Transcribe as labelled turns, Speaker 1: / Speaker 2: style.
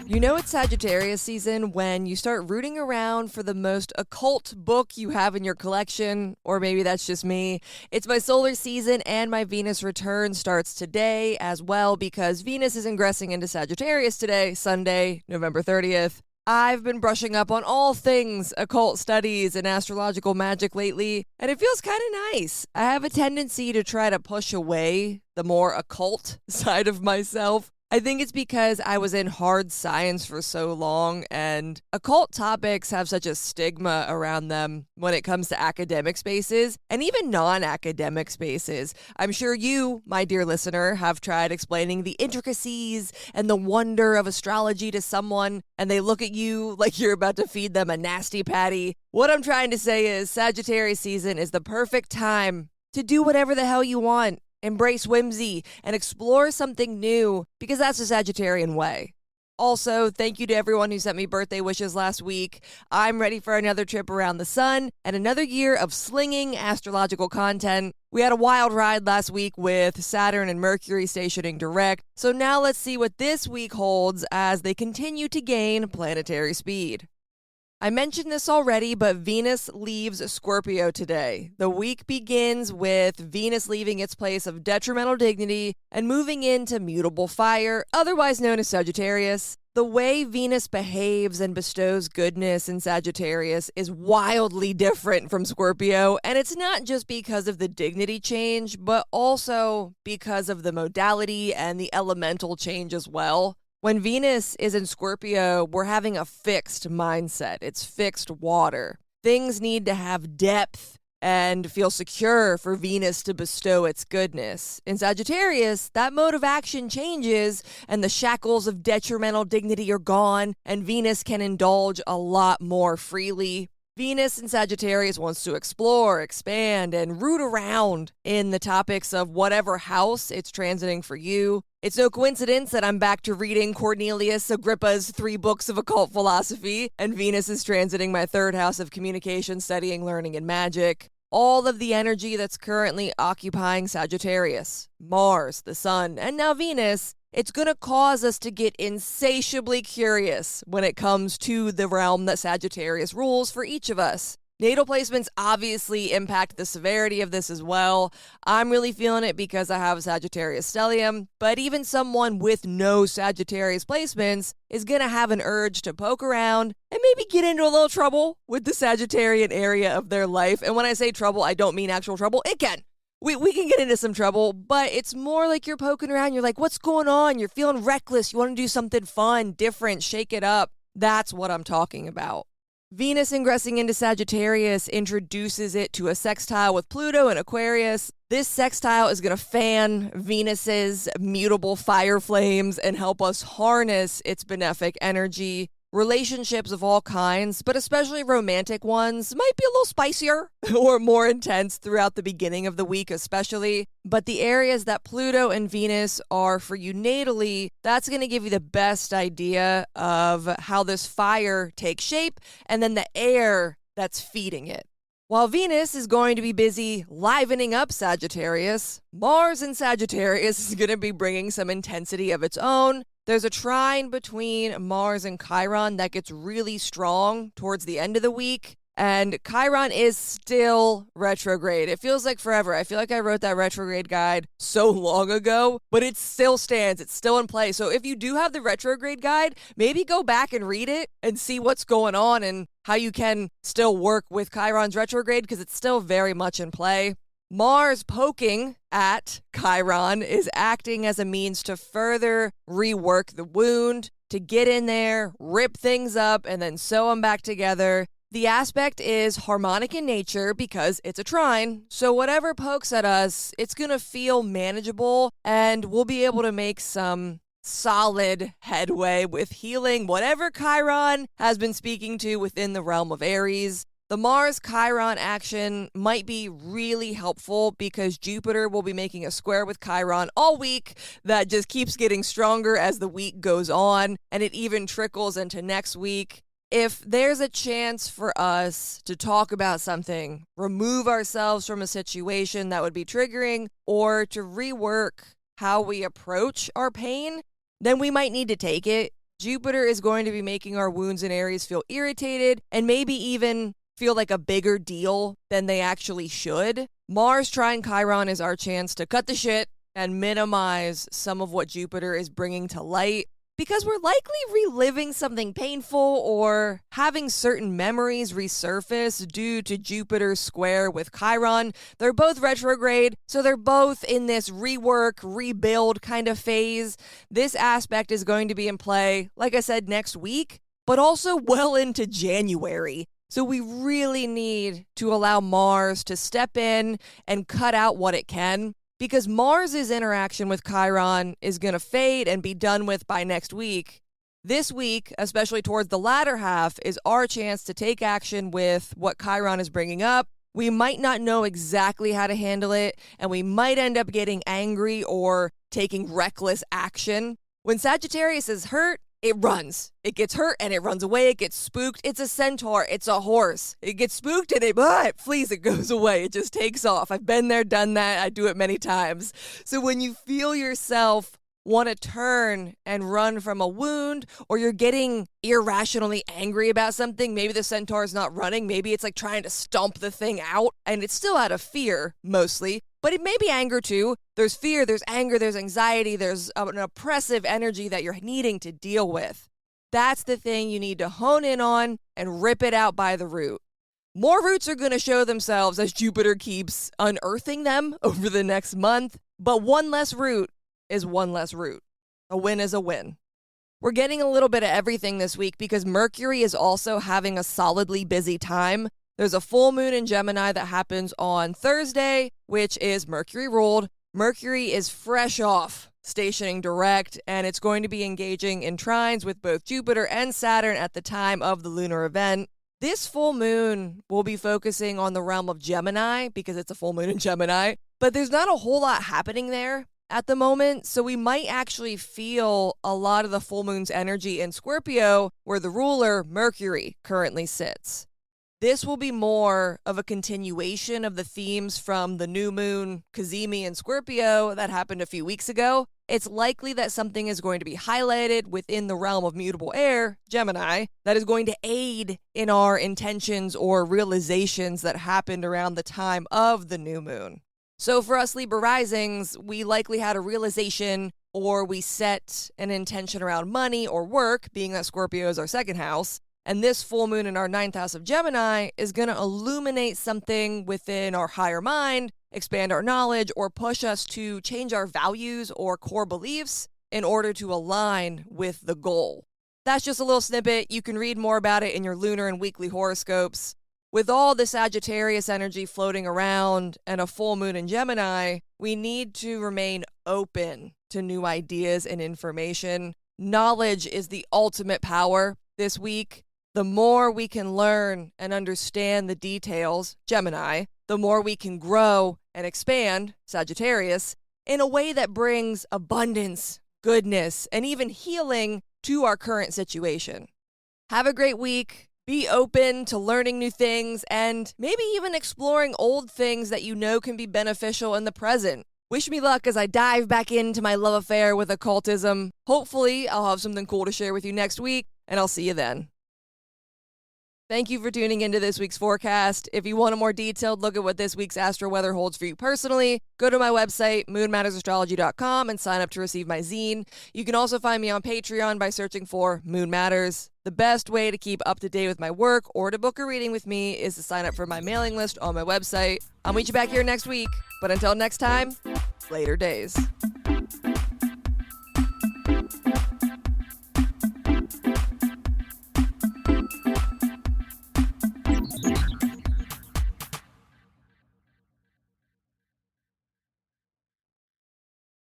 Speaker 1: You know it's Sagittarius season when you start rooting around for the most occult book you have in your collection, or maybe that's just me. It's my solar season and my Venus return starts today as well because Venus is ingressing into Sagittarius today, Sunday, November 30th. I've been brushing up on all things occult studies and astrological magic lately, and it feels kind of nice. I have a tendency to try to push away the more occult side of myself. I think it's because I was in hard science for so long, and occult topics have such a stigma around them when it comes to academic spaces and even non-academic spaces. I'm sure you, my dear listener, have tried explaining the intricacies and the wonder of astrology to someone, and they look at you like you're about to feed them a nasty patty. What I'm trying to say is Sagittarius season is the perfect time to do whatever the hell you want. Embrace whimsy and explore something new because that's the Sagittarian way. Also, thank you to everyone who sent me birthday wishes last week. I'm ready for another trip around the sun and another year of slinging astrological content. We had a wild ride last week with Saturn and Mercury stationing direct, so now let's see what this week holds as they continue to gain planetary speed. I mentioned this already, but Venus leaves Scorpio today. The week begins with Venus leaving its place of detrimental dignity and moving into mutable fire, otherwise known as Sagittarius. The way Venus behaves and bestows goodness in Sagittarius is wildly different from Scorpio, and it's not just because of the dignity change, but also because of the modality and the elemental change as well. When Venus is in Scorpio, we're having a fixed mindset. It's fixed water. Things need to have depth and feel secure for Venus to bestow its goodness. In Sagittarius, that mode of action changes and the shackles of detrimental dignity are gone and Venus can indulge a lot more freely. Venus in Sagittarius wants to explore, expand, and root around in the topics of whatever house it's transiting for you. It's no coincidence that I'm back to reading Cornelius Agrippa's 3 books of occult philosophy, and Venus is transiting my 3rd house of communication, studying, learning, and magic. All of the energy that's currently occupying Sagittarius, Mars, the Sun, and now Venus, it's going to cause us to get insatiably curious when it comes to the realm that Sagittarius rules for each of us. Natal placements obviously impact the severity of this as well. I'm really feeling it because I have a Sagittarius stellium, but even someone with no Sagittarius placements is going to have an urge to poke around and maybe get into a little trouble with the Sagittarian area of their life. And when I say trouble, I don't mean actual trouble. It can. We can get into some trouble, but it's more like you're poking around. You're like, what's going on? You're feeling reckless. You want to do something fun, different, shake it up. That's what I'm talking about. Venus ingressing into Sagittarius introduces it to a sextile with Pluto and Aquarius. This sextile is going to fan Venus's mutable fire flames and help us harness its benefic energy. Relationships of all kinds, but especially romantic ones, might be a little spicier or more intense throughout the beginning of the week especially. But the areas that Pluto and Venus are for you natally, that's going to give you the best idea of how this fire takes shape and then the air that's feeding it. While Venus is going to be busy livening up Sagittarius, Mars in Sagittarius is going to be bringing some intensity of its own. There's a trine between Mars and Chiron that gets really strong towards the end of the week, and Chiron is still retrograde. It feels like forever. I feel like I wrote that retrograde guide so long ago, but it still stands. It's still in play. So if you do have the retrograde guide, maybe go back and read it and see what's going on and how you can still work with Chiron's retrograde because it's still very much in play. Mars poking at Chiron is acting as a means to further rework the wound, to get in there, rip things up, and then sew them back together. The aspect is harmonic in nature because it's a trine, so whatever pokes at us, it's going to feel manageable, and we'll be able to make some solid headway with healing whatever Chiron has been speaking to within the realm of Aries. The Mars-Chiron action might be really helpful because Jupiter will be making a square with Chiron all week that just keeps getting stronger as the week goes on, and it even trickles into next week. If there's a chance for us to talk about something, remove ourselves from a situation that would be triggering, or to rework how we approach our pain, then we might need to take it. Jupiter is going to be making our wounds and Aries feel irritated and maybe even feel like a bigger deal than they actually should. Mars trine Chiron is our chance to cut the shit and minimize some of what Jupiter is bringing to light, because we're likely reliving something painful or having certain memories resurface due to Jupiter's square with Chiron. They're both retrograde, so they're both in this rework, rebuild kind of phase. This aspect is going to be in play, like I said, next week, but also well into January. So we really need to allow Mars to step in and cut out what it can, because Mars's interaction with Chiron is going to fade and be done with by next week. This week, especially towards the latter half, is our chance to take action with what Chiron is bringing up. We might not know exactly how to handle it, and we might end up getting angry or taking reckless action. When Sagittarius is hurt, it runs. It gets hurt and it runs away. It gets spooked. It's a centaur. It's a horse. It gets spooked and it flees. It goes away. It just takes off. I've been there, done that. I do it many times. So when you feel yourself want to turn and run from a wound, or you're getting irrationally angry about something, maybe the centaur is not running. Maybe it's like trying to stomp the thing out, and it's still out of fear mostly. But it may be anger too. There's fear, there's anger, there's anxiety, there's an oppressive energy that you're needing to deal with. That's the thing you need to hone in on and rip it out by the root. More roots are going to show themselves as Jupiter keeps unearthing them over the next month, but one less root is one less root. A win is a win. We're getting a little bit of everything this week because Mercury is also having a solidly busy time. There's a full moon in Gemini that happens on Thursday, which is Mercury ruled. Mercury is fresh off stationing direct, and it's going to be engaging in trines with both Jupiter and Saturn at the time of the lunar event. This full moon will be focusing on the realm of Gemini because it's a full moon in Gemini, but there's not a whole lot happening there at the moment, so we might actually feel a lot of the full moon's energy in Scorpio, where the ruler, Mercury, currently sits. This will be more of a continuation of the themes from the new moon, Cazimi, in Scorpio that happened a few weeks ago. It's likely that something is going to be highlighted within the realm of mutable air, Gemini, that is going to aid in our intentions or realizations that happened around the time of the new moon. So for us Libra risings, we likely had a realization, or we set an intention around money or work, being that Scorpio is our second house. And this full moon in our ninth house of Gemini is going to illuminate something within our higher mind, expand our knowledge, or push us to change our values or core beliefs in order to align with the goal. That's just a little snippet. You can read more about it in your lunar and weekly horoscopes. With all the Sagittarius energy floating around and a full moon in Gemini, we need to remain open to new ideas and information. Knowledge is the ultimate power this week. The more we can learn and understand the details, Gemini, the more we can grow and expand, Sagittarius, in a way that brings abundance, goodness, and even healing to our current situation. Have a great week. Be open to learning new things and maybe even exploring old things that you know can be beneficial in the present. Wish me luck as I dive back into my love affair with occultism. Hopefully, I'll have something cool to share with you next week, and I'll see you then. Thank you for tuning into this week's forecast. If you want a more detailed look at what this week's astro weather holds for you personally, go to my website, moonmattersastrology.com, and sign up to receive my zine. You can also find me on Patreon by searching for Moon Matters. The best way to keep up to date with my work or to book a reading with me is to sign up for my mailing list on my website. I'll meet you back here next week, but until next time, later days.